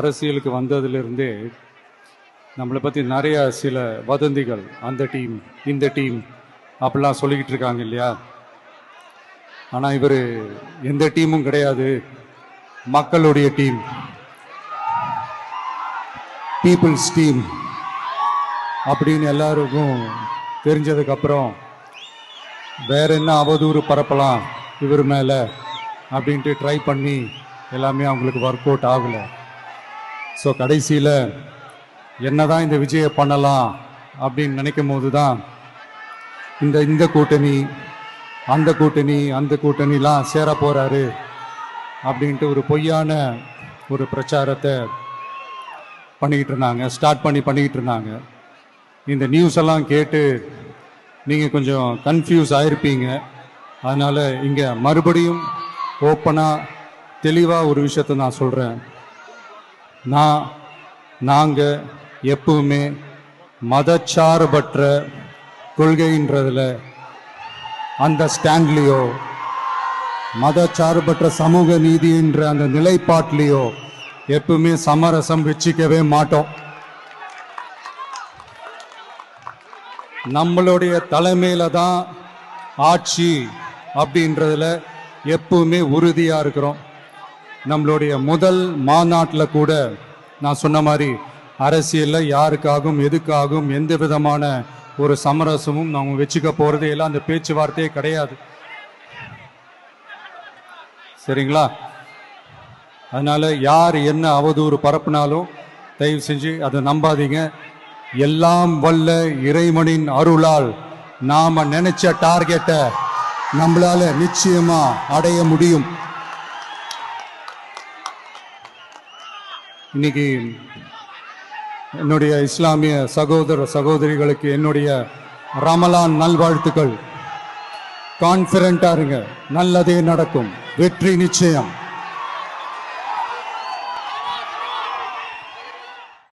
அரசியலுக்கு வந்ததிலிருந்தே நம்மளை பற்றி நிறைய சில வதந்திகள், அந்த டீம் இந்த டீம் அப்படிலாம் சொல்லிக்கிட்டு இருக்காங்க இல்லையா. ஆனால் இவர் எந்த டீமும் கிடையாது, மக்களுடைய டீம், பீப்புள்ஸ் டீம் அப்படின்னு எல்லாருக்கும் தெரிஞ்சதுக்கப்புறம் வேற என்ன அவதூறு பரப்பலாம் இவர் மேலே அப்படின்ட்டு ட்ரை பண்ணி எல்லாமே அவங்களுக்கு ஒர்க் அவுட் ஆகலை. ஸோ கடைசியில் என்னதான் இந்த விஜயை பண்ணலாம் அப்படின்னு நினைக்கும் போது தான் இந்த கூட்டணி அந்த கூட்டணிலாம் சேர போகிறாரு அப்படின்ட்டு ஒரு பொய்யான ஒரு பிரச்சாரத்தை பண்ணிக்கிட்டு இருந்தாங்க. இந்த நியூஸ் எல்லாம் கேட்டு நீங்கள் கொஞ்சம் கன்ஃபியூஸ் ஆயிருப்பீங்க. அதனால் இங்கே மறுபடியும் ஓப்பனாக தெளிவாக ஒரு விஷயத்தை நான் சொல்கிறேன். நாங்கள் எப்பவுமே மதச்சார்பற்ற கொள்கைன்றதில், அந்த ஸ்டாண்ட்லேயோ, மதச்சார்பற்ற சமூக நீதின்ற அந்த நிலைப்பாட்டிலேயோ எப்பவுமே சமரசம் வச்சுக்கவே மாட்டோம். நம்மளுடைய தலைமையில தான் ஆட்சி அப்படின்றதுல எப்பவுமே உறுதியா இருக்கிறோம். நம்மளுடைய முதல் மாநாட்டில் கூட நான் சொன்ன மாதிரி அரசியலில் யாருக்காகவும் எதுக்காகவும் எந்த விதமான ஒரு சமரசமும் நம்ம வச்சுக்க போறதே இல்லை. அந்த பேச்சுவார்த்தையே கிடையாது. சரிங்களா? அதனால யார் என்ன அவதூறு பரப்புனாலும் தயவு செஞ்சு அதை நம்பாதீங்க. எல்லாம் வல்ல இறைவனின் அருளால் நாம நினைச்ச டார்கெட்டை நம்மளால நிச்சயமா அடைய முடியும். இன்னைக்கு என்னுடைய இஸ்லாமிய சகோதர சகோதரிகளுக்கு என்னுடைய ரமலான் நல்வாழ்த்துக்கள். கான்ஃபிடென்ட்டா இருங்க, நல்லதே நடக்கும், வெற்றி நிச்சயம்.